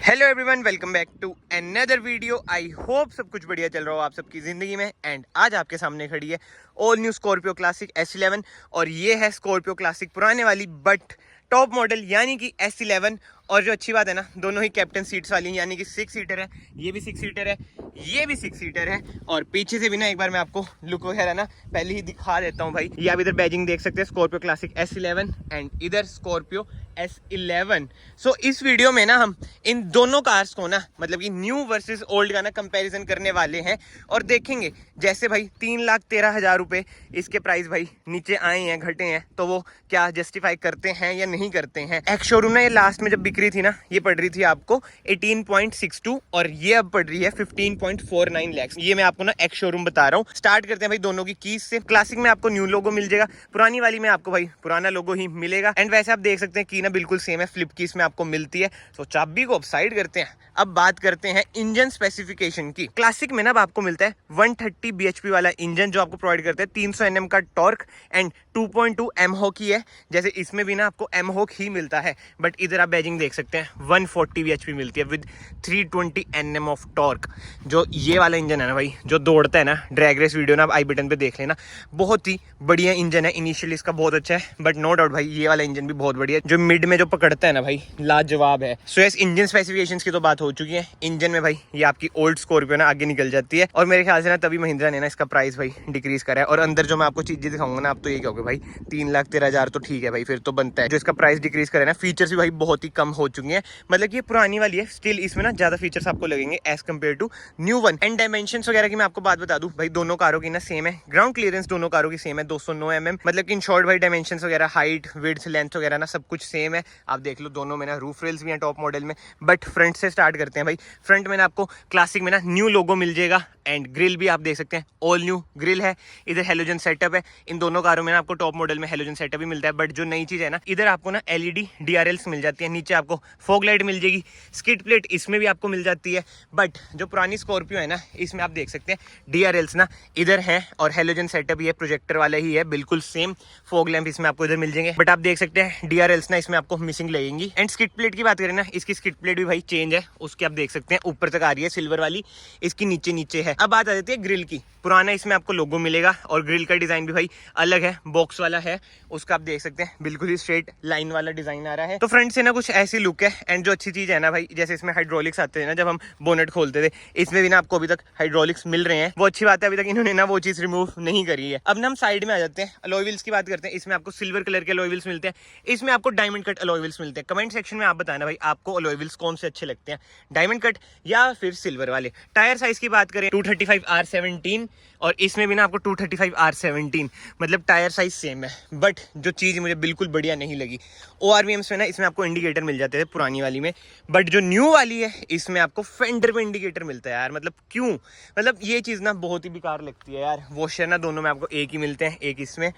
Hello everyone, welcome back to another video. I hope सब कुछ बढ़िया चल रहा हो आप सबकी ज़िंदगी में। एंड आज आपके सामने खड़ी है all new Scorpio classic S11 और ये है स्कॉर्पियो क्लासिक पुराने वाली बट टॉप मॉडल यानी कि S11। और जो अच्छी बात है ना, दोनों ही कैप्टन सीट्स वाली यानी कि 6 सीटर है। ये भी 6 सीटर है, ये भी 6 सीटर है। और पीछे से भी ना एक बार मैं आपको लुक वगैरह ना पहले ही दिखा देता हूँ भाई। ये आप इधर बैजिंग देख सकते हैं, स्कॉर्पियो क्लासिक S11 एंड इधर स्कॉर्पियो S11। सो इस वीडियो में ना हम इन दोनों कार्स को ना मतलब कि न्यू वर्सेस ओल्ड का ना कंपैरिजन करने वाले हैं और देखेंगे जैसे भाई 3,13,000 रुपए इसके प्राइस भाई नीचे आए हैं, घटे हैं, तो वो क्या जस्टिफाई करते हैं या नहीं करते हैं। एक्स शोरूम ना ये लास्ट में जब बिक रही थी ना, ये पड़ रही थी आपको 18.62 और ये अब पड़ रही है 15.49 लाख। ये मैं आपको ना एक्स शोरूम बता रहा हूँ। स्टार्ट करते हैं भाई दोनों की कीज से। क्लासिक में आपको न्यू लोगो मिल जाएगा, पुरानी वाली में आपको भाई पुराना लोगो ही मिलेगा। एंड वैसे आप देख सकते हैं की ना बिल्कुल सेम है, फ्लिप की इसमें आपको मिलती है। तो चाबी को अब साइड करते हैं, अब बात करते हैं इंजन स्पेसिफिकेशन की। क्लासिक में ना आपको मिलता है 130 bhp वाला इंजन जो आपको प्रोवाइड करता है, 300 Nm का टॉर्क एंड 2.2 एमहोक ही है। जैसे इसमें भी ना आपको एमहोक ही मिलता है, बट इधर आप बैजिंग देख सकते हैं 140 bhp मिलती है विद 320 Nm ऑफ टॉर्क। जो ये वाला इंजन है ना भाई, जो दौड़ता है ना, ड्रैग रेस वीडियो ना आप आई बटन पे देख लेना, बहुत ही बढ़िया इंजन है। इनिशियली इसका बहुत अच्छा है, बट नो डाउट भाई ये वाला इंजन भी बहुत बढ़िया है। जो मिड में जो पकड़ता है ना भाई, लाजवाब है। सो यस, इंजन स्पेसिफिकेशंस की तो बात हो चुकी है। इंजन में भाई ये आपकी ओल्ड स्कॉर्पियो ना आगे निकल जाती है और मेरे ख्याल से ना तभी महिंद्रा ने ना इसका प्राइस भाई डिक्रीज करा है। और अंदर जो मैं आपको चीजें दिखाऊंगा ना, आप तो ये कहोगे भाई 3,13,000 तो ठीक है भाई, फिर तो बनता है। जो इसका प्राइस डिक्रीज करे ना, फीचर्स भी भाई बहुत ही कम हो चुके हैं। मतलब ये पुरानी वाली है, स्टिल इसमें ना ज्यादा फीचर्स आपको लगेंगे as compare to new one. And dimensions वगैरह की मैं आपको बात बता दूं भाई, दोनों कारों की ना सेम है। ग्राउंड क्लियरेंस दोनों कारों की सेम है 209 mm। मतलब कि इन शॉर्ट भाई डायमेंशंस वगैरह, हाइट, विड्थ, लेंथ वगैरह ना सब कुछ सेम है। आप देख लो दोनों में ना रूफ रेल्स भी हैं टॉप मॉडल में। बट फ्रंट से स्टार्ट करते हैं भाई। फ्रंट में ना आपको क्लासिक में ना न्यू लोगो मिल जाएगा एंड ग्रिल भी आप देख सकते हैं ऑल न्यू ग्रिल है। इधर हेलोजन सेटअप है। इन दोनों कारों में ना आपको टॉप मॉडल में हेलोजन सेटअप भी मिलता है। बट जो नई चीज है ना, इधर आपको ना एलईडी डीआरएल्स मिल जाती है, नीचे आपको फॉग लाइट मिल जाएगी, स्किड प्लेट इसमें भी आपको मिल जाती है। बट जो पुरानी स्कॉर्पियो है ना, इसमें आप देख सकते हैं डीआरएल्स ना इधर है और हेलोजन सेटअप ये प्रोजेक्टर वाला ही है, बिल्कुल सेम। फॉग लैंप इसमें आपको इधर मिल जाएंगे, बट आप देख सकते हैं डीआरएल्स ना इसमें आपको मिसिंग लगेंगी। एंड स्किड प्लेट की बात करें ना, इसकी स्किड प्लेट भी भाई चेंज है। उसकी आप देख सकते हैं ऊपर तक आ रही है सिल्वर वाली, इसकी नीचे नीचे है। अब बात आ जाती है ग्रिल की। पुराना इसमें आपको लोगो मिलेगा और ग्रिल का डिजाइन भी भाई अलग है, बॉक्स वाला है। उसका आप देख सकते हैं बिल्कुल ही स्ट्रेट लाइन वाला डिजाइन आ रहा है। तो फ्रंट से ना कुछ ऐसी लुक है। एंड जो अच्छी चीज है ना भाई, जैसे इसमें हाइड्रोलिक्स आते हैं ना, जब हम बोनेट खोलते थे, इसमें भी ना आपको अभी तक हाइड्रोलिक्स मिल रहे हैं। वो अच्छी बात है, अभी तक इन्होंने ना वो चीज रिमूव नहीं करी है। अब ना हम साइड में आ जाते हैं, अलॉय व्हील्स की बात करते हैं। इसमें आपको सिल्वर कलर के अलॉय व्हील्स मिलते हैं, इसमें आपको डायमंड कट अलॉय व्हील्स मिलते हैं। कमेंट सेक्शन में आप बताना भाई आपको अलॉय व्हील्स कौन से अच्छे लगते हैं, डायमंड कट या फिर सिल्वर वाले। टायर साइज की बात करें 235R17 और इसमें भी ना आपको 235R17, मतलब टायर साइज सेम है। बट जो चीज़ मुझे बिल्कुल बढ़िया नहीं लगी, ORVMs में ना इसमें आपको इंडिकेटर मिल जाते थे पुरानी वाली में, बट जो न्यू वाली है इसमें आपको फेंडर पे इंडिकेटर मिलता है यार। मतलब क्यों, मतलब ये चीज़ ना बहुत ही बेकार लगती है यार। वॉशर ना दोनों में आपको एक ही मिलते हैं, एक इसमें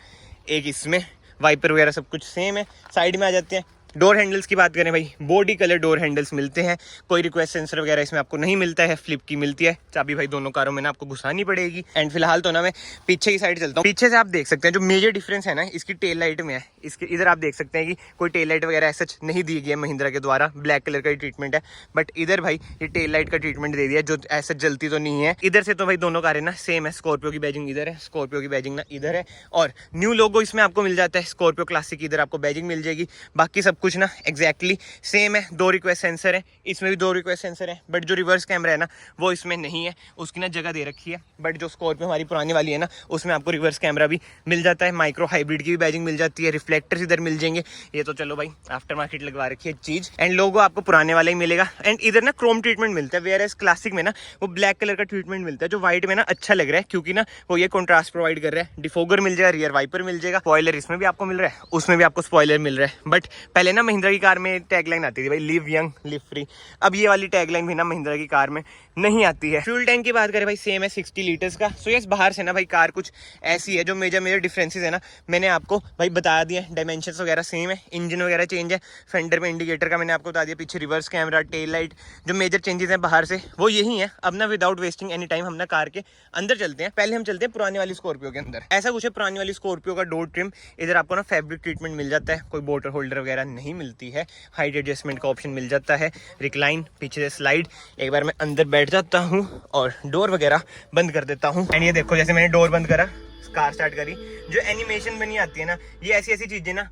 एक इसमें। वाइपर वगैरह सब कुछ सेम है। साइड में आ जाते हैं। डोर हैंडल्स की बात करें भाई, बॉडी कलर डोर हैंडल्स मिलते हैं। कोई रिक्वेस्ट सेंसर वगैरह इसमें आपको नहीं मिलता है, फ्लिप की मिलती है। चाबी भाई दोनों कारों में ना आपको घुसानी पड़ेगी। एंड फिलहाल तो ना मैं पीछे की साइड चलता हूँ। पीछे से आप देख सकते हैं जो मेजर डिफरेंस है ना, इसकी टेल लाइट में है। इसके इधर आप देख सकते हैं कि कोई टेल लाइट वगैरह ऐसा नहीं दी गई है महिंद्रा के द्वारा, ब्लैक कलर का ट्रीटमेंट है। बट इधर भाई ये टेल लाइट का ट्रीटमेंट दे दिया, जो ऐसा जलती तो नहीं है। इधर से तो भाई दोनों कारें ना सेम है। स्कॉर्पियो की बैजिंग इधर है, स्कॉर्पियो की बैजिंग ना इधर है। और न्यू लोगो इसमें आपको मिल जाता है। स्कॉर्पियो क्लासिक इधर आपको बैजिंग मिल जाएगी। बाकी सब कुछ ना एग्जैक्टली सेम है। 2 रिक्वेस्ट सेंसर है, इसमें भी 2 रिक्वेस्ट सेंसर है। बट जो रिवर्स कैमरा है ना, वो इसमें नहीं है, उसकी ना जगह दे रखी है। बट जो स्कॉर्पियो हमारी पुरानी वाली है ना, उसमें आपको रिवर्स कैमरा भी मिल जाता है। माइक्रो हाइब्रिड की भी बैजिंग मिल जाती है, रिफ्लेक्टर्स इधर मिल जाएंगे। ये तो चलो भाई आफ्टर मार्केट लगवा रखी है चीज। एंड लोगो आपको पुराने वाला ही मिलेगा। एंड इधर ना क्रोम ट्रीटमेंट मिलता है, वेयर एज क्लासिक में ना वो ब्लैक कलर का ट्रीटमेंट मिलता है, जो व्हाइट में ना अच्छा लग रहा है, क्योंकि ना वो ये कॉन्ट्रास्ट प्रोवाइड कर रहा है। डिफोगर मिल जाएगा, रियर वाइपर मिल जाएगा, स्पॉइलर इसमें भी आपको मिल रहा है, उसमें भी आपको स्पॉइलर मिल रहा है। बट पहले ना महिंद्रा की कार में टैगलाइन आती थी भाई, लिव यंग लिव फ्री। अब ये वाली टैगलाइन भी ना महिंद्रा की कार में नहीं आती है। फ्यूल टैंक की बात करें भाई, सेम है 60 लीटर्स का। सो यस, बाहर से ना भाई कार कुछ ऐसी है। जो मेजर डिफरेंसेस है ना, मैंने आपको भाई बता दिया। डायमेंशंस वगैरह सेम है, इंजन वगैरह चेंज है, फेंडर में इंडिकेटर का मैंने आपको बता दिया, पीछे रिवर्स कैमरा, टेल लाइट, जो मेजर चेंजेस हैं बाहर से वो यही है। अब ना विदाउट वेस्टिंग एनी टाइम हम ना कार के अंदर चलते हैं। पहले हम चलते हैं पुरानी वाली स्कॉर्पियो के अंदर। ऐसा कुछ है पुरानी वाली स्कॉर्पियो का डोर ट्रिम, इधर आपको ना फैब्रिक ट्रीटमेंट मिल जाता है, कोई बोटर होल्डर वगैरह नहीं मिलती है। हाइट एडजस्टमेंट का ऑप्शन मिल जाता है, रिक्लाइन, पीछे से स्लाइड। एक बार मैं अंदर बैठ जाता हूँ और डोर वगैरह बंद कर देता हूँ। एंड ये देखो, जैसे मैंने डोर बंद करा, कार स्टार्ट करी, जो एनिमेशन बनी आती है ना, ये ऐसी ऐसी चीजें ना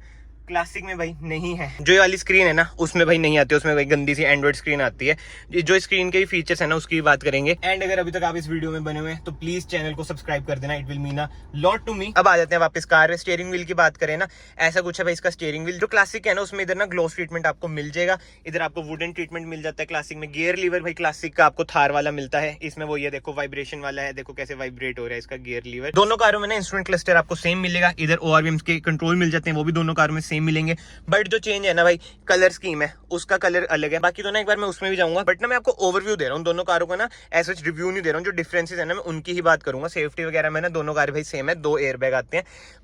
क्लासिक में भाई नहीं है। जो ये वाली स्क्रीन है ना, उसमें भाई नहीं आती, उसमें भाई गंदी सी एंड्रॉइड स्क्रीन आती है। जो स्क्रीन के फीचर्स है ना, उसकी बात करेंगे। एंड अगर अभी तक आप इस वीडियो में बने हुए हैं तो प्लीज चैनल को सब्सक्राइब कर देना, it will mean a lot to me. अब आ जाते हैं वापस कार में। स्टीयरिंग व्हील की बात करें ना, ऐसा कुछ है भाई इसका स्टीयरिंग व्हील। जो क्लासिक है ना, उसमें इधर ना ग्लोस ट्रीटमेंट आपको मिल जाएगा, इधर आपको वुडन ट्रीटमेंट मिल जाता है क्लासिक में। गियर लीवर भाई क्लासिक का आपको थार वाला मिलता है, इसमें वो ये देखो वाइब्रेशन वाला है, देखो कैसे वाइब्रेट हो रहा है इसका गियर लीवर। दोनों कारों में ना इंस्ट्रूमेंट क्लस्टर आपको सेम मिलेगा, इधर ORVMs के कंट्रोल मिल जाते हैं, वो भी दोनों कारों में सेम मिलेंगे। बट जो चेंज है ना भाई, कलर स्कीम है, उसका कलर अलग है। बाकी तो ना एक बार मैं उसमें भी जाऊंगा, बट ना मैं आपको ओवरव्यू दे रहा हूँ दोनों कारों का ना, ऐसा रिव्यू नहीं दे रहा हूँ। जो डिफरेंसेस है ना, मैं उनकी ही बात करूंगा। सेफ्टी वगैरह में ना दोनों कार भाई सेम है, 2 एयरबैग आते हैं।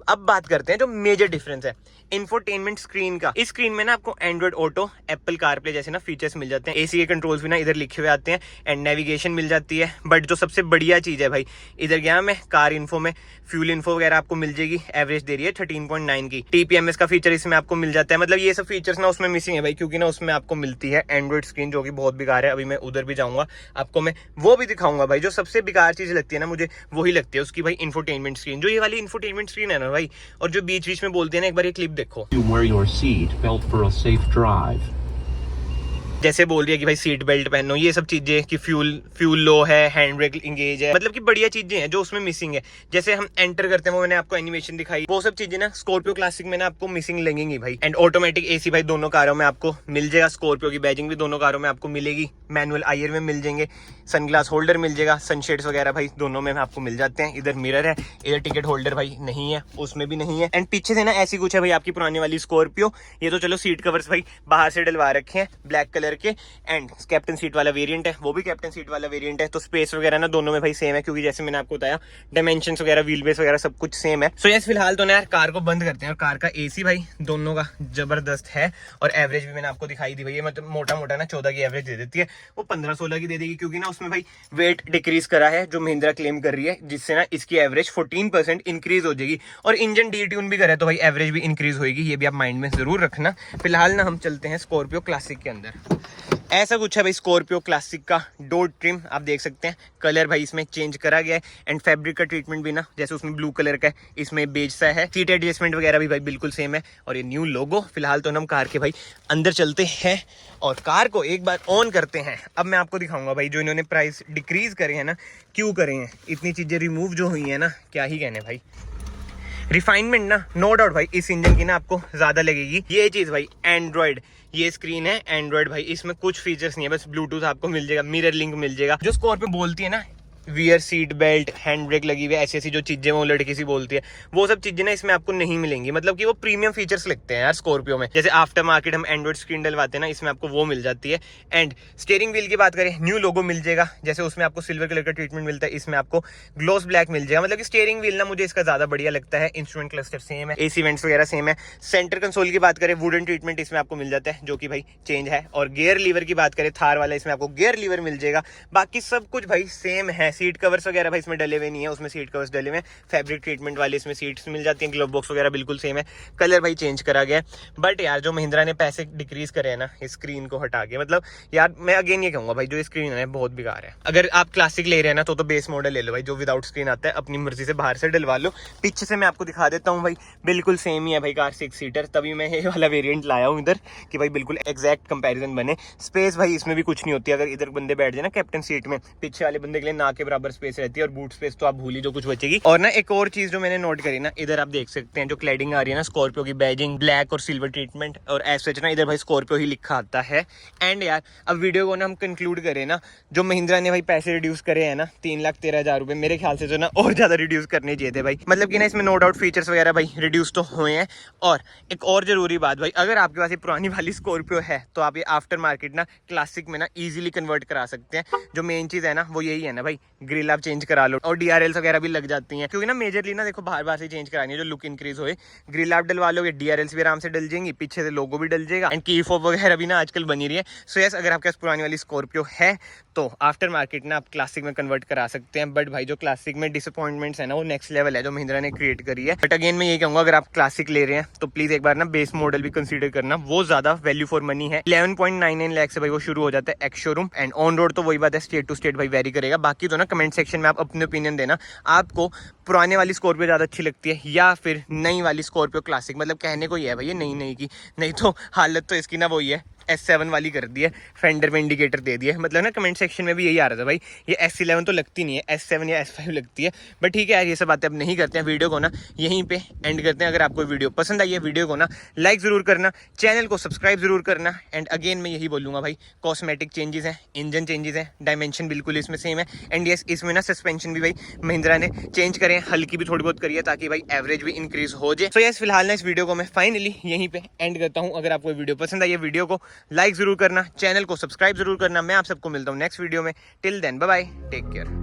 अब बात करते हैं जो मेजर डिफरेंस है इंफोटेनमेंट स्क्रीन का। इस स्क्रीन में ना आपको एंड्रॉइड ऑटो, एप्पल कारप्ले जैसे ना फीचर्स मिल जाते हैं। AC के कंट्रोल्स भी ना इधर लिखे हुए आते हैं, एंड नेविगेशन मिल जाती है। बट जो सबसे बढ़िया चीज है भाई, इधर गया मैं कार इन्फो में, फ्यूल इन्फो वगैरह आपको मिल जाएगी। एवरेज दे रही है 13.9 की। TPMS का फीचर इसमें आपको मिल जाता है। मतलब ये सब फीचर्स ना उसमें मिसिंग है भाई, क्योंकि ना उसमें आपको मिलती है एंड्रॉइड स्क्रीन, जो कि बहुत बेकार है। अभी मैं उधर भी जाऊंगा, आपको मैं वो भी दिखाऊंगा भाई। जो सबसे बेकार चीज लगती है ना मुझे, वही लगती है उसकी भाई इंफोटेनमेंट स्क्रीन। जो ये वाली इंफोटेनमेंट स्क्रीन है ना भाई, और जो बीच बीच में बोलते हैं ना, एक बार ये क्लिप देखो, seat belt for a safe drive. जैसे बोल रही है कि भाई सीट बेल्ट पहनो, ये सब चीजें कि फ्यूल लो है, हैंड ब्रेक इंगेज है, मतलब कि बढ़िया चीजें हैं जो उसमें मिसिंग है। जैसे हम एंटर करते हैं, वो मैंने आपको एनिमेशन दिखाई, वो सब चीजें ना स्कॉर्पियो क्लासिक में ना आपको मिसिंग लगेंगी भाई। एंड ऑटोमेटिक AC भाई दोनों कारों में आपको मिल जाएगा, स्कॉर्पियो की बैजिंग भी दोनों कारों में आपको मिलेगी, मैनुअल IR में मिल जाएंगे, सनग्लास होल्डर मिल जाएगा, सनशेड्स वगैरह भाई दोनों में आपको मिल जाते हैं। इधर मिरर है, इधर टिकट होल्डर भाई नहीं है, उसमें भी नहीं है। एंड पीछे से ना ऐसी कुछ है भाई आपकी पुरानी वाली स्कॉर्पियो। ये तो चलो सीट कवर्स भाई बाहर से डलवा रखे हैं ब्लैक कलर के, एंड कैप्टन सीट वाला वेरिएंट है, वो भी कैप्टन सीट वाला वेरिएंट है। तो स्पेस वगैरह ना दोनों में भाई सेम है, क्योंकि जैसे मैंने आपको बताया डायमेंशंस वगैरह, व्हील बेस वगैरह सब कुछ सेम है। सो यस, फिलहाल तो ना यार कार को बंद करते हैं। और कार का AC भाई दोनों का जबरदस्त है, और एवरेज भी मैंने आपको दिखाई दी भाई। ये मतलब मोटा मोटा ना 14 की एवरेज दे देती है, वो 15-16 की दे देगी, क्योंकि ना उसमें भाई वेट डिक्रीज करा है जो महिंद्रा क्लेम कर रही है, जिससे ना इसकी एवरेज 14% इंक्रीज हो जाएगी। और इंजन डी-ट्यून भी करे तो भाई एवरेज भी इंक्रीज होगी, ये भी आप माइंड में जरूर रखना। फिलहाल ना हम चलते हैं स्कॉर्पियो क्लासिक के अंदर। ऐसा कुछ है भाई स्कॉर्पियो क्लासिक का डोर ट्रिम, आप देख सकते हैं। कलर भाई इसमें चेंज करा गया है, एंड फैब्रिक का ट्रीटमेंट भी ना, जैसे उसमें ब्लू कलर का है, इसमें बेज सा है। सीट एडजस्टमेंट वगैरह भी भाई बिल्कुल सेम है, और ये न्यू लोगो। फिलहाल तो हम कार के भाई अंदर चलते हैं और कार को एक बार ऑन करते हैं। अब मैं आपको दिखाऊंगा भाई जो इन्होंने प्राइस डिक्रीज करे हैं ना, क्यों करे हैं, इतनी चीजें रिमूव जो हुई है ना, क्या ही कहने भाई। रिफाइनमेंट ना नो डाउट भाई इस इंजन की ना आपको ज्यादा लगेगी। ये चीज भाई एंड्रॉइड, ये स्क्रीन है एंड्रॉइड भाई, इसमें कुछ फीचर्स नहीं है, बस ब्लूटूथ आपको मिल जाएगा, मिरर लिंक मिल जाएगा। जो स्कॉर्पियो बोलती है ना, wear seat belt, hand brake लगी हुई है, ऐसी ऐसी जो चीजें वो लड़की सी बोलती है, वो सब चीजें ना इसमें आपको नहीं मिलेंगी। मतलब कि वो प्रीमियम फीचर्स लगते हैं यार स्कॉर्पियो में। जैसे आफ्टर मार्केट हम एंड्रॉइड स्क्रीन डलवाते हैं ना, इसमें आपको वो मिल जाती है। एंड स्टीयरिंग व्हील की बात करें, न्यू लोगो मिल जाएगा, जैसे उसमें आपको सिल्वर कलर का ट्रीटमेंट मिलता है, इसमें आपको ग्लोस ब्लैक मिल जाएगा। मतलब कि स्टीयरिंग व्हील ना मुझे इसका ज्यादा बढ़िया लगता है। इंस्ट्रूमेंट क्लस्टर सेम है, AC वेंट्स वगैरह सेम है। सेंटर कंसोल की बात करें, वुडन ट्रीटमेंट इसमें आपको मिल जाता है, जो कि भाई चेंज है। और गियर लीवर की बात करें, थार वाला, इसमें आपको गियर लीवर मिल जाएगा। बाकी सब कुछ भाई सेम है। सीट कवर्स वगैरह भाई इसमें डले हुए नहीं है, उसमें सीट कवर्स डले हुए हैं। फैब्रिक ट्रीटमेंट वाले इसमें सीट्स मिल जाती हैं, ग्लोव बॉक्स वगैरह बिल्कुल सेम है। कलर भाई चेंज करा गया है। बट यार जो महिंद्रा ने पैसे डिक्रीज करे हैं ना इस स्क्रीन को हटा के, मतलब यार मैं अगेन ये कहूंगा भाई जो स्क्रीन है बहुत बेकार है। अगर आप क्लासिक ले रहे हैं ना तो बेस मॉडल ले लो भाई, जो विदाउट स्क्रीन आता है, अपनी मर्जी से बाहर से डलवा लो। पीछे से मैं आपको दिखा देता हूँ भाई, बिल्कुल सेम ही है भाई कार 6 सीटर, तभी मैं ये वाला वेरिएंट लाया हूँ इधर कि भाई बिल्कुल एग्जैक्ट कंपैरिजन बने। स्पेस भाई इसमें भी कुछ नहीं होती, अगर इधर बंदे बैठ जाए ना कैप्टन सीट में, पीछे वाले बंदे के लिए ना के बराबर स्पेस रहती है, और बूट स्पेस तो आप भूल ही जो कुछ बचेगी। और ना एक और चीज जो मैंने नोट करी ना, इधर आप देख सकते हैं जो क्लैडिंग आ रही है ना स्कॉर्पियो की, बैजिंग ब्लैक और सिल्वर ट्रीटमेंट, और एज सच ना इधर भाई स्कॉर्पियो ही लिखा आता है। एंड यार अब वीडियो को ना हम कंक्लूड करें ना, जो महिंद्रा ने भाई पैसे रिड्यूस करे हैं ना 3,13,000 रुपए, मेरे ख्याल से जो ना और ज्यादा रिड्यूस करने चाहिए थे भाई। मतलब कि ना इसमें नो डाउट फीचर्स वगैरह भाई रिड्यूस तो हुए हैं। और एक और जरूरी बात भाई, अगर आपके पास ये पुरानी वाली स्कॉर्पियो है तो आप ये आफ्टर मार्केट ना क्लासिक में ना इजीली कन्वर्ट करा सकते हैं। जो मेन चीज है ना वो यही है ना भाई, ग्रिल आप चेंज करा लो और DRLs वगैरह भी लग जाती हैं, क्योंकि ना मेजरली ना देखो बाहर से चेंज करानी है जो लुक इंक्रीज होए। ग्रिल आप डलवा लोगे, DRLs भी आराम से डल जाएंगी, पीछे से लोगो भी डल जाएगा एंड की फोब वगैरह भी ना आजकल बनी रही है। सो यस, अगर आपके पास पुरानी वाली स्कॉर्पियो है तो आफ्टर मार्केट ना आप क्लासिक में कन्वर्ट करा सकते हैं। बट भाई जो क्लासिक में डिसअपॉइंटमेंट्स है ना वो नेक्स्ट लेवल है जो महिंद्रा ने क्रिएट करी है। बट अगेन मैं ये कहूंगा अगर आप क्लासिक ले रहे हैं तो प्लीज एक बार ना बेस मॉडल भी कंसीडर करना, वो ज्यादा वैल्यू फॉर मनी है। 11.99 लाख से भाई वो शुरू हो जाता है ex showroom and on road तो वही बात है, स्टेट टू स्टेट भाई वेरी करेगा। बाकी तो ना कमेंट सेक्शन में आप अपने ओपिनियन देना, आपको पुराने वाली स्कॉर्पियो ज्यादा अच्छी लगती है या फिर नई वाली स्कॉर्पियो क्लासिक। मतलब कहने को ही है भाई ये नई की, नहीं तो हालत तो इसकी ना वही है, S7 वाली कर दी है, फेंडर में इंडिकेटर दे दिया है। मतलब ना कमेंट सेक्शन में भी यही आ रहा था भाई ये S11 तो लगती नहीं है, S7 या S5 लगती है। बट ठीक है यार, ये सब बातें अब नहीं करते हैं, वीडियो को ना यहीं पे एंड करते हैं। अगर आपको वीडियो पसंद आई है, वीडियो को ना लाइक ज़रूर करना, चैनल को सब्सक्राइब ज़रूर करना एंड अगेन मैं यही बोलूँगा भाई, कॉस्मेटिक चेंजेस हैं, इंजन चेंजेस हैं, डायमेंशन बिल्कुल इसमें सेम है एंड यस इसमें ना सस्पेंशन भी भाई महिंद्रा ने चेंज करें, हल्की भी थोड़ी बहुत करी है ताकि भाई एवरेज भी इंक्रीज हो जाए। सो यस फिलहाल ना इस वीडियो को मैं फाइनली यहीं पे एंड करता हूँ। अगर आपको वीडियो पसंद आई है, वीडियो को लाइक ज़रूर करना, चैनल को सब्सक्राइब जरूर करना। मैं आप सबको मिलता हूँ नेक्स्ट वीडियो में। Till then bye bye, take care.